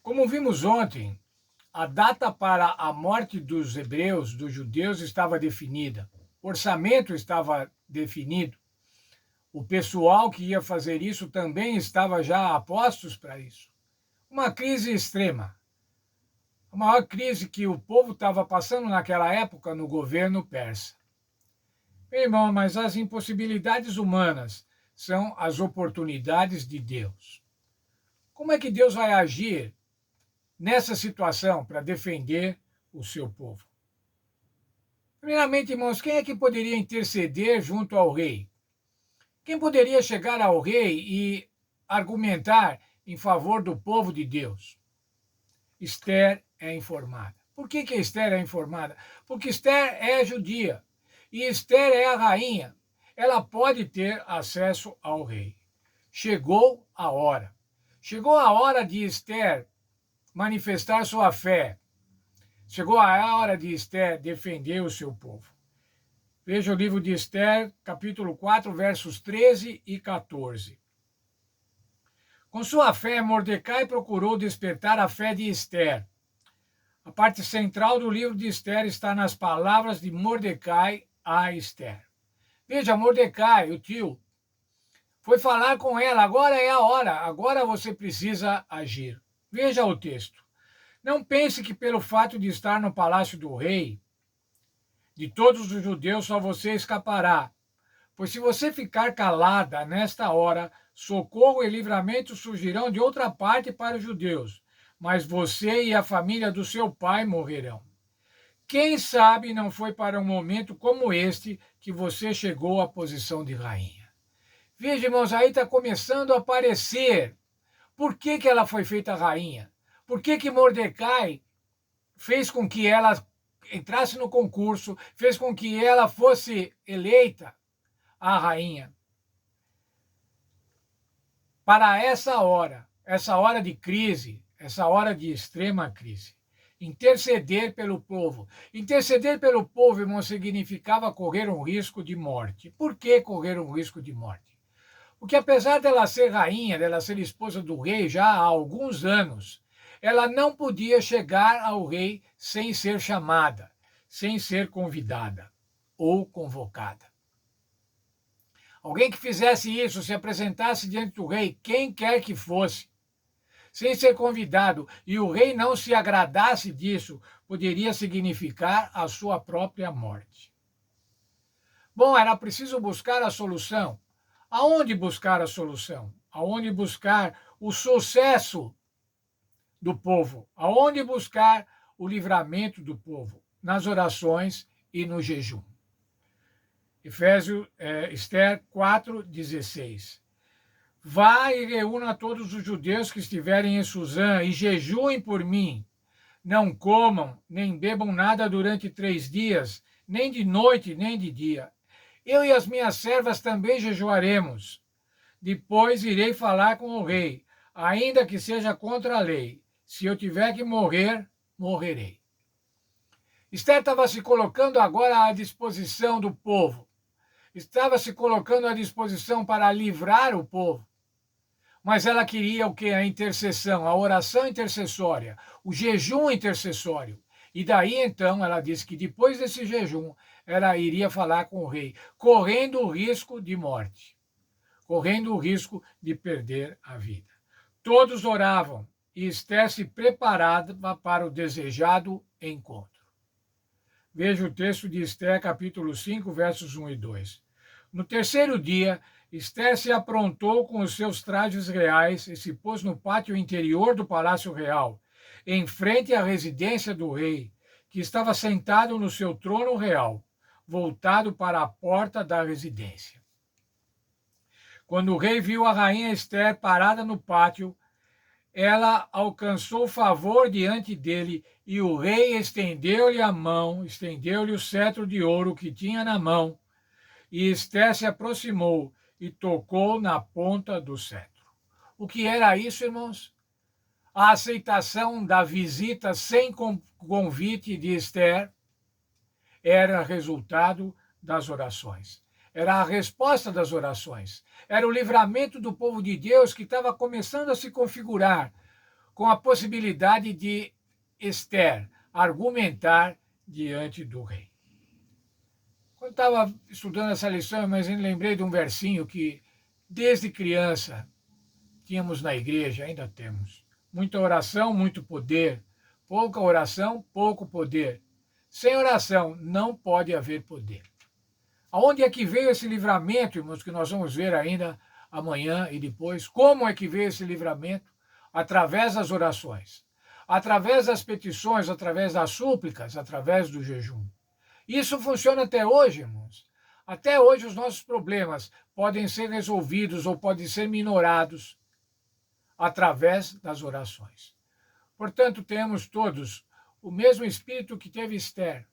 Como vimos ontem, a data para a morte dos hebreus, dos judeus, estava definida. O orçamento estava definido. O pessoal que ia fazer isso também estava já a postos para isso. Uma crise extrema. A maior crise que o povo estava passando naquela época no governo persa. Meu irmão, mas as impossibilidades humanas são as oportunidades de Deus. Como é que Deus vai agir nessa situação para defender o seu povo? Primeiramente, irmãos, quem é que poderia interceder junto ao rei? Quem poderia chegar ao rei e argumentar em favor do povo de Deus? Esther é informada. Por que Esther é informada? Porque Esther é judia e Esther é a rainha. Ela pode ter acesso ao rei. Chegou a hora. Chegou a hora de Esther manifestar sua fé. Chegou a hora de Esther defender o seu povo. Veja o livro de Esther, capítulo 4, versos 13 e 14. Com sua fé, Mordecai procurou despertar a fé de Esther. A parte central do livro de Esther está nas palavras de Mordecai a Esther. Veja, Mordecai, o tio, foi falar com ela, agora é a hora, agora você precisa agir. Veja o texto. Não pense que pelo fato de estar no palácio do rei, de todos os judeus só você escapará. Pois se você ficar calada nesta hora, socorro e livramento surgirão de outra parte para os judeus, mas você e a família do seu pai morrerão. Quem sabe não foi para um momento como este que você chegou à posição de rainha. Veja, irmãos, aí está começando a aparecer. Por que ela foi feita rainha? Por que Mordecai fez com que ela entrasse no concurso, fez com que ela fosse eleita a rainha? Para essa hora de crise, essa hora de extrema crise. Interceder pelo povo. Interceder pelo povo, irmão, significava correr um risco de morte. Por que correr um risco de morte? Porque apesar dela ser rainha, dela ser esposa do rei já há alguns anos, ela não podia chegar ao rei sem ser chamada, sem ser convidada ou convocada. Alguém que fizesse isso, se apresentasse diante do rei, quem quer que fosse, sem ser convidado, e o rei não se agradasse disso, poderia significar a sua própria morte. Bom, era preciso buscar a solução. Aonde buscar a solução? Aonde buscar o sucesso do povo? Aonde buscar o livramento do povo? Nas orações e no jejum. Esther 4:16. Vá e reúna todos os judeus que estiverem em Suzã e jejuem por mim. Não comam, nem bebam nada durante 3 dias, nem de noite, nem de dia. Eu e as minhas servas também jejuaremos. Depois irei falar com o rei, ainda que seja contra a lei. Se eu tiver que morrer, morrerei. Esther estava se colocando agora à disposição do povo. Estava se colocando à disposição para livrar o povo. Mas ela queria o que? A intercessão, a oração intercessória, o jejum intercessório. E daí então ela disse que depois desse jejum ela iria falar com o rei, correndo o risco de morte, correndo o risco de perder a vida. Todos oravam e Esther se preparava para o desejado encontro. Veja o texto de Esther, capítulo 5, versos 1 e 2. No terceiro dia, Esther se aprontou com os seus trajes reais e se pôs no pátio interior do palácio real, em frente à residência do rei, que estava sentado no seu trono real, voltado para a porta da residência. Quando o rei viu a rainha Esther parada no pátio, ela alcançou favor diante dele e o rei estendeu-lhe a mão, estendeu-lhe o cetro de ouro que tinha na mão, e Esther se aproximou e tocou na ponta do cetro. O que era isso, irmãos? A aceitação da visita sem convite de Esther era resultado das orações. Era a resposta das orações. Era o livramento do povo de Deus que estava começando a se configurar. com a possibilidade de Esther argumentar diante do rei. Quando estava estudando essa lição, mas eu lembrei de um versinho que, desde criança, tínhamos na igreja, ainda temos. Muita oração, muito poder. Pouca oração, pouco poder. Sem oração, não pode haver poder. Aonde é que veio esse livramento, irmãos, que nós vamos ver ainda amanhã e depois? Como é que veio esse livramento? Através das orações, através das petições, através das súplicas, através do jejum. Isso funciona até hoje, irmãos. Até hoje os nossos problemas podem ser resolvidos ou podem ser minorados através das orações. Portanto, temos todos o mesmo espírito que teve Esther.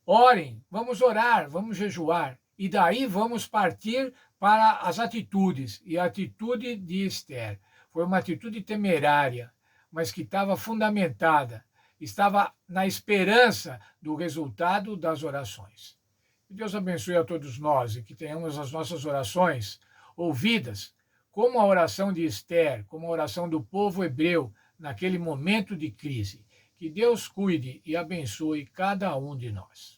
Orem, vamos orar, vamos jejuar, e daí vamos partir para as atitudes. E a atitude de Esther foi uma atitude temerária, mas que estava fundamentada, estava na esperança do resultado das orações. Que Deus abençoe a todos nós e que tenhamos as nossas orações ouvidas, como a oração de Esther, como a oração do povo hebreu naquele momento de crise. Que Deus cuide e abençoe cada um de nós.